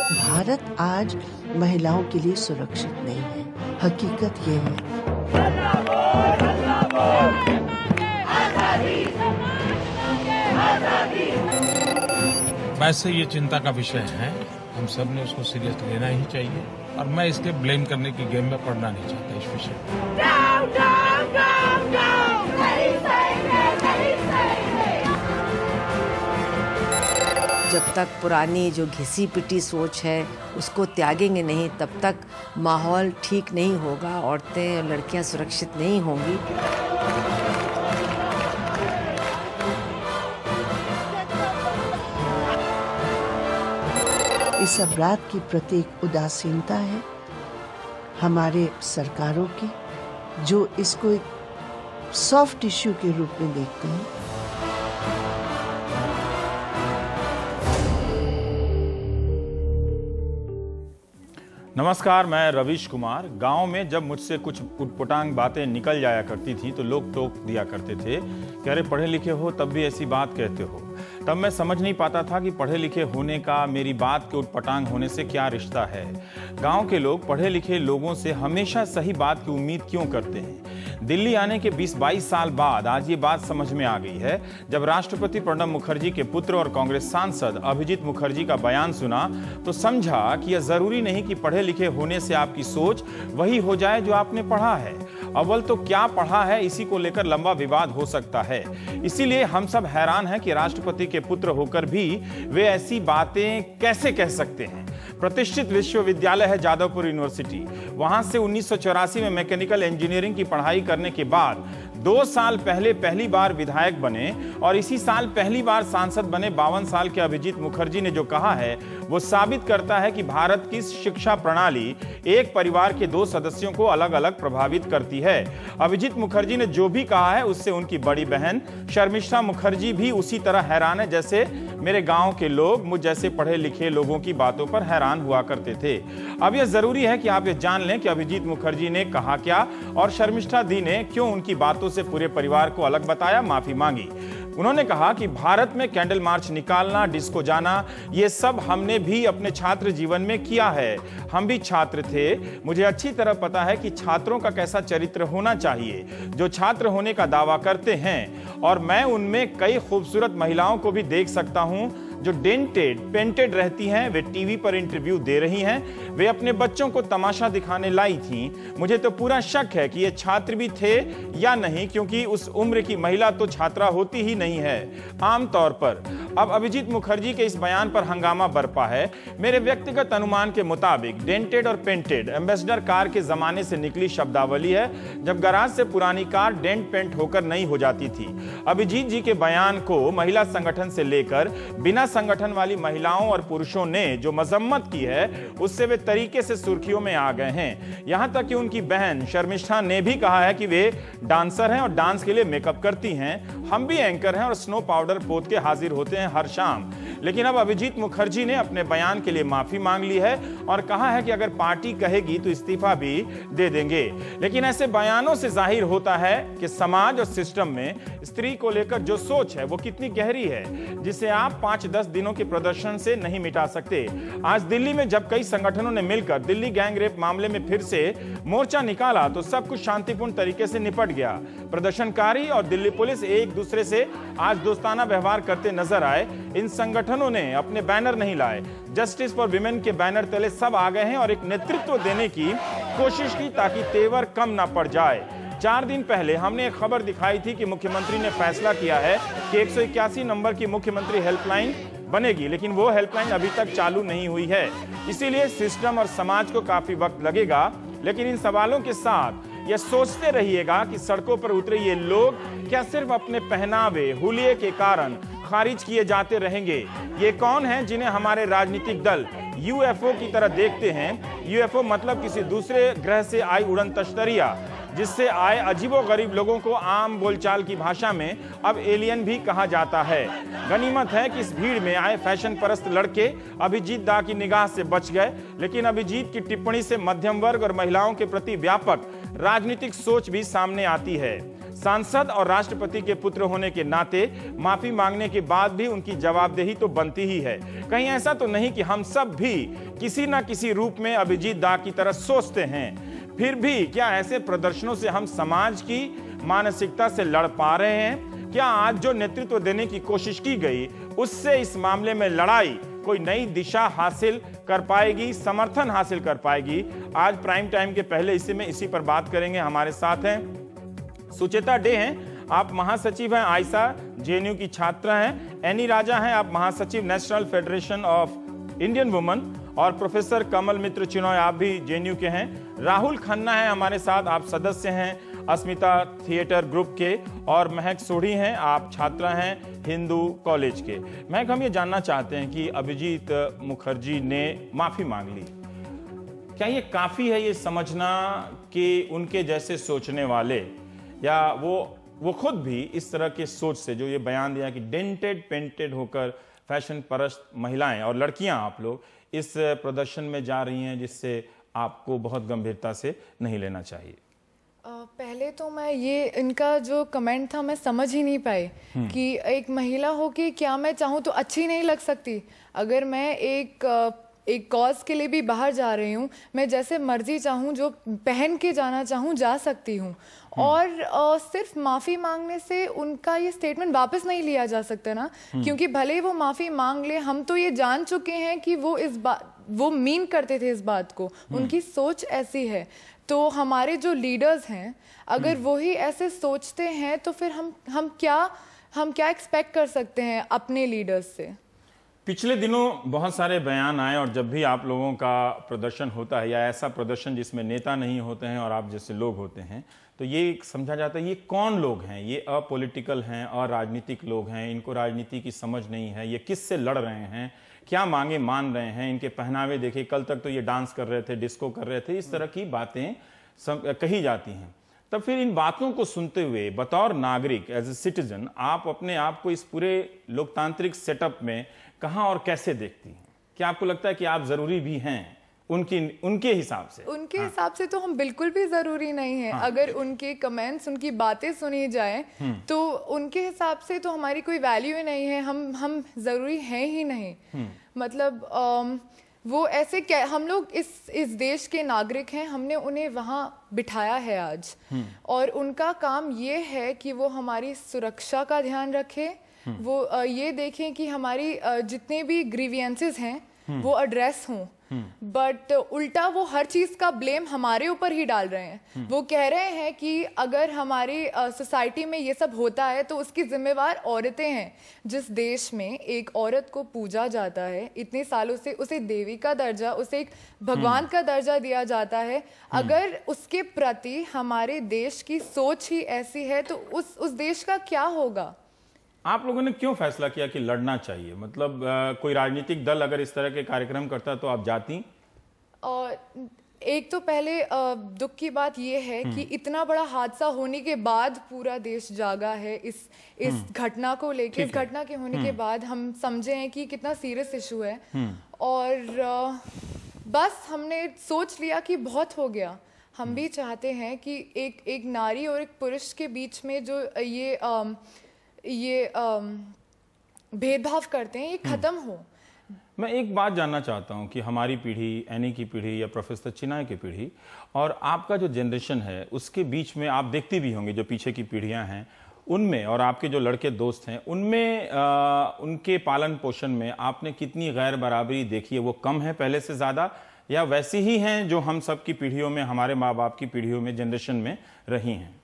भारत आज महिलाओं के लिए सुरक्षित नहीं है। हकीकत ये है। वैसे ये चिंता का विषय है, हम सब ने उसको सीरियस लेना ही चाहिए और मैं इसके ब्लेम करने की गेम में पड़ना नहीं चाहता इस विषय में। जब तक पुरानी जो घिसी पिटी सोच है उसको त्यागेंगे नहीं, तब तक माहौल ठीक नहीं होगा, औरतें और लड़कियां सुरक्षित नहीं होंगी। इस अपराध की प्रत्येक उदासीनता है हमारे सरकारों की, जो इसको एक सॉफ्ट इश्यू के रूप में देखते हैं। नमस्कार, मैं रवीश कुमार। गांव में जब मुझसे कुछ उटपटांग बातें निकल जाया करती थी तो लोग टोक दिया करते थे कि अरे पढ़े लिखे हो तब भी ऐसी बात कहते हो। तब मैं समझ नहीं पाता था कि पढ़े लिखे होने का मेरी बात के उटपटांग होने से क्या रिश्ता है। गांव के लोग पढ़े लिखे लोगों से हमेशा सही बात की उम्मीद क्यों करते हैं? दिल्ली आने के 20-22 साल बाद आज ये बात समझ में आ गई है। जब राष्ट्रपति प्रणब मुखर्जी के पुत्र और कांग्रेस सांसद अभिजीत मुखर्जी का बयान सुना तो समझा कि यह जरूरी नहीं कि पढ़े लिखे होने से आपकी सोच वही हो जाए जो आपने पढ़ा है। अव्वल तो क्या पढ़ा है, इसी को लेकर लंबा विवाद हो सकता है। इसीलिए हम सब हैरान हैं कि राष्ट्रपति के पुत्र होकर भी वे ऐसी बातें कैसे कह सकते हैं। प्रतिष्ठित विश्वविद्यालय है जादवपुर यूनिवर्सिटी। वहां से 1984 में मैकेनिकल इंजीनियरिंग की पढ़ाई करने के बाद 2 साल पहले पहली बार विधायक बने और इसी साल पहली बार सांसद बने 52 साल के अभिजीत मुखर्जी ने जो कहा है वो साबित करता है कि भारत की शिक्षा प्रणाली एक परिवार के 2 सदस्यों को अलग अलग प्रभावित करती है। अभिजीत मुखर्जी ने जो भी कहा है उससे उनकी बड़ी बहन शर्मिष्ठा मुखर्जी भी उसी तरह हैरान है जैसे मेरे गांव के लोग मुझ जैसे पढ़े लिखे लोगों की बातों पर हैरान हुआ करते थे। अब यह जरूरी है कि आप ये जान लें कि अभिजीत मुखर्जी ने कहा क्या और शर्मिष्ठा दी ने क्यों उनकी बातों से पूरे परिवार को अलग बताया, माफी मांगी। उन्होंने कहा कि भारत में कैंडल मार्च निकालना, डिस्को जाना, ये सब हमने भी अपने छात्र जीवन में किया है। हम भी छात्र थे। मुझे अच्छी तरह पता है कि छात्रों का कैसा चरित्र होना चाहिए जो छात्र होने का दावा करते हैं, और मैं उनमें कई खूबसूरत महिलाओं को भी देख सकता हूं जो डेंटेड पेंटेड रहती हैं। वे टीवी पर इंटरव्यू दे रही हैं। वे अपने बच्चों को तमाशा दिखाने लाई थीं। मुझे तो पूरा शक है कि ये छात्र भी थे या नहीं, क्योंकि उस उम्र की महिला तो छात्रा होती ही नहीं है आमतौर पर। अब अभिजीत मुखर्जी के इस बयान पर हंगामा बरपा है। मेरे व्यक्तिगत अनुमान के मुताबिक डेंटेड और पेंटेड एम्बेसडर कार के जमाने से निकली शब्दावली है, जब गराज से पुरानी कार डेंट पेंट होकर नई हो जाती थी। अभिजीत जी के बयान को महिला संगठन से लेकर बिना संगठन वाली महिलाओं और पुरुषों ने जो मजम्मत की है उससे वे तरीके से सुर्खियों में आ गए हैं। यहां तक कि उनकी बहन शर्मिष्ठा ने भी कहा है कि वे डांसर हैं और डांस के लिए मेकअप करती हैं। हम भी एंकर हैं और स्नो पाउडर पोत के हाजिर होते हैं हर शाम। लेकिन अब अभिजीत मुखर्जी ने अपने बयान के लिए माफी मांग ली है और कहा है कि अगर पार्टी कहेगी तो इस्तीफा भी दे देंगे। लेकिन ऐसे बयानों से जाहिर होता है कि समाज और सिस्टम में स्त्री को लेकर जो सोच है वो कितनी गहरी है, जिसे आप 5-10 दिनों के प्रदर्शन से नहीं मिटा सकते। आज दिल्ली में जब कई संगठनों ने मिलकर दिल्ली गैंग रेप मामले में फिर से मोर्चा निकाला तो सब कुछ शांतिपूर्ण तरीके से निपट गया। प्रदर्शनकारी और दिल्ली पुलिस एक दूसरे से आज दोस्ताना व्यवहार करते नजर आए। इन संगठनों ने अपने बैनर नहीं लाए, जस्टिस फॉर विमेन के बैनर तले सब आ गए हैं और एक नेतृत्व देने की कोशिश की ताकि तेवर कम ना पड़ जाए। 4 दिन पहले हमने एक खबर दिखाई थी कि मुख्यमंत्री ने फैसला किया है कि 181 नंबर की मुख्यमंत्री हेल्पलाइन बनेगी, लेकिन वो हेल्पलाइन अभी तक चालू नहीं हुई है। इसीलिए सिस्टम और समाज को काफी वक्त लगेगा। लेकिन इन सवालों के साथ यह सोचते रहिएगा कि सड़कों पर उतरे ये लोग क्या सिर्फ अपने पहनावे हुलिये के कारण खारिज किए जाते रहेंगे? ये कौन हैं जिन्हें हमारे राजनीतिक दल यूएफओ की तरह देखते हैं? यूएफओ मतलब किसी दूसरे ग्रह से आई उड़न तश्तरिया, जिससे आए अजीबोगरीब लोगों को आम बोलचाल की भाषा में अब एलियन भी कहा जाता है। गनीमत है कि इस भीड़ में आए फैशन परस्त लड़के अभिजीत दा की निगाह से बच गए। लेकिन अभिजीत की टिप्पणी से मध्यम वर्ग और महिलाओं के प्रति व्यापक राजनीतिक सोच भी सामने आती है। सांसद और राष्ट्रपति के पुत्र होने के नाते माफी मांगने के बाद भी उनकी जवाबदेही तो बनती ही है। कहीं ऐसा तो नहीं कि हम सब भी किसी न किसी रूप में अभिजीत दा की तरह सोचते हैं। फिर भी क्या ऐसे प्रदर्शनों से हम समाज की मानसिकता से लड़ पा रहे हैं? क्या आज जो नेतृत्व देने की कोशिश की गई उससे इस मामले में लड़ाई कोई नई दिशा हासिल कर पाएगी, समर्थन हासिल कर पाएगी? आज प्राइम टाइम के पहले हिस्से में इसी पर बात करेंगे। हमारे साथ हैं सुचेता डे हैं, आप महासचिव हैं आयसा जेएनयू की छात्रा हैं। एनी राजा हैं, आप महासचिव national federation of Indian women. और प्रोफेसर कमल मित्र चिनॉय, आप भी जेएनयू के हैं। राहुल खन्ना है हमारे साथ, आप सदस्य हैं अस्मिता थिएटर ग्रुप के। और महक सोढ़ी हैं, आप छात्रा हैं हिंदू कॉलेज के। महक, हम ये जानना चाहते हैं कि अभिजीत मुखर्जी ने माफी मांग ली, क्या ये काफी है ये समझना कि उनके जैसे सोचने वाले या वो खुद भी इस तरह के सोच से जो ये बयान दिया कि डेंटेड पेंटेड होकर फैशन परस्त महिलाएं और लड़कियां आप लोग इस प्रदर्शन में जा रही हैं, जिससे आपको बहुत गंभीरता से नहीं लेना चाहिए? पहले तो मैं ये इनका जो कमेंट था मैं समझ ही नहीं पाई कि एक महिला हो कि क्या मैं चाहूँ तो अच्छी नहीं लग सकती? अगर मैं एक कॉज के लिए भी बाहर जा रही हूँ, मैं जैसे मर्जी चाहूँ जो पहन के जाना चाहूँ जा सकती हूँ। और सिर्फ माफ़ी मांगने से उनका ये स्टेटमेंट वापस नहीं लिया जा सकता ना, क्योंकि भले ही वो माफ़ी मांग ले, हम तो ये जान चुके हैं कि वो मीन करते थे इस बात को, उनकी सोच ऐसी है। तो हमारे जो लीडर्स हैं, अगर वही ऐसे सोचते हैं तो फिर हम क्या एक्सपेक्ट कर सकते हैं अपने लीडर्स से? पिछले दिनों बहुत सारे बयान आए और जब भी आप लोगों का प्रदर्शन होता है या ऐसा प्रदर्शन जिसमें नेता नहीं होते हैं और आप जैसे लोग होते हैं, तो ये समझा जाता है ये कौन लोग हैं, ये अपॉलिटिकल हैं, अराजनीतिक लोग हैं, इनको राजनीति की समझ नहीं है, ये किससे लड़ रहे हैं, क्या मांगे मान रहे हैं, इनके पहनावे देखिए, कल तक तो ये डांस कर रहे थे, डिस्को कर रहे थे, इस तरह की बातें कही जाती हैं। तब फिर इन बातों को सुनते हुए बतौर नागरिक, एज ए सिटीजन, आप अपने आप को इस पूरे लोकतांत्रिक सेटअप में कहाँ और कैसे देखती हैं? क्या आपको लगता है कि आप जरूरी भी हैं उनके हिसाब से? उनके हिसाब से तो हम बिल्कुल भी जरूरी नहीं है। अगर उनके कमेंट्स, उनकी बातें सुनी जाए तो उनके हिसाब से तो हमारी कोई वैल्यू ही नहीं है, हम जरूरी हैं ही नहीं। मतलब वो ऐसे हम लोग इस देश के नागरिक हैं, हमने उन्हें वहाँ बिठाया है आज, और उनका काम ये है कि वो हमारी सुरक्षा का ध्यान रखे, वो ये देखें कि हमारी जितने भी ग्रीवियंसेस हैं वो एड्रेस हों। बट उल्टा वो हर चीज का ब्लेम हमारे ऊपर ही डाल रहे हैं। वो कह रहे हैं कि अगर हमारी सोसाइटी में ये सब होता है तो उसकी जिम्मेवार औरतें हैं। जिस देश में एक औरत को पूजा जाता है इतने सालों से, उसे देवी का दर्जा, उसे एक भगवान का दर्जा दिया जाता है, अगर उसके प्रति हमारे देश की सोच ही ऐसी है तो उस देश का क्या होगा? आप लोगों ने क्यों फैसला किया कि लड़ना चाहिए? मतलब कोई राजनीतिक दल अगर इस तरह के कार्यक्रम करता तो आप जाती? एक तो पहले दुख की बात यह है कि इतना बड़ा हादसा होने के बाद पूरा देश जागा है इस घटना को लेकर। इस घटना के होने के बाद हम समझे हैं कि कितना सीरियस इशू है, और बस हमने सोच लिया कि बहुत हो गया। हम भी चाहते हैं कि एक नारी और एक पुरुष के बीच में जो ये भेदभाव करते हैं ये खत्म हो। मैं एक बात जानना चाहता हूं कि हमारी पीढ़ी, एनी की पीढ़ी या प्रोफेसर चिनॉय की पीढ़ी और आपका जो जनरेशन है उसके बीच में आप देखती भी होंगे जो पीछे की पीढ़ियां हैं उनमें, और आपके जो लड़के दोस्त हैं उनमें उनके पालन पोषण में आपने कितनी गैर बराबरी देखी है? वो कम है पहले से ज़्यादा, या वैसी ही हैं जो हम सब की पीढ़ियों में, हमारे माँ बाप की पीढ़ियों में, जनरेशन में रही हैं?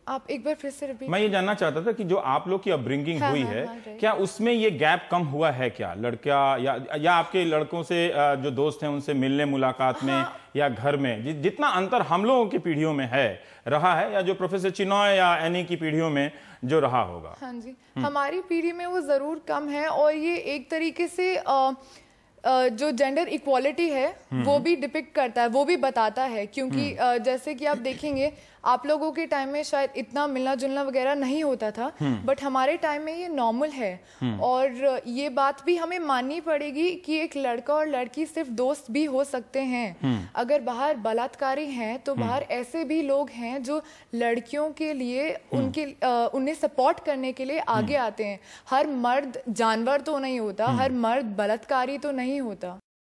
आप एक बार फिर से रिपीट। मैं ये जानना चाहता था कि जो आप लोग की अपब्रिंगिंग हुई है, क्या उसमें ये गैप कम हुआ है क्या? लड़का या आपके लड़कों से जो दोस्त हैं उनसे मिलने मुलाकात में या घर में जितना अंतर हम लोगों की पीढ़ियों में है रहा है, या जो प्रोफेसर चिनॉय या एनी की पीढ़ियों में जो रहा होगा? हाँ जी, हमारी पीढ़ी में वो जरूर कम है, और ये एक तरीके से जो जेंडर इक्वालिटी है वो भी डिपिक्ट करता है, वो भी बताता है। क्योंकि जैसे कि आप देखेंगे आप लोगों के टाइम में शायद इतना मिलना जुलना वगैरह नहीं होता था, बट हमारे टाइम में ये नॉर्मल है। और ये बात भी हमें माननी पड़ेगी कि एक लड़का और लड़की सिर्फ दोस्त भी हो सकते हैं। अगर बाहर बलात्कारी हैं तो बाहर ऐसे भी लोग हैं जो लड़कियों के लिए उन्हें सपोर्ट करने के लिए आगे आते हैं। हर मर्द जानवर तो नहीं होता, हर मर्द बलात्कारी तो नहीं होता।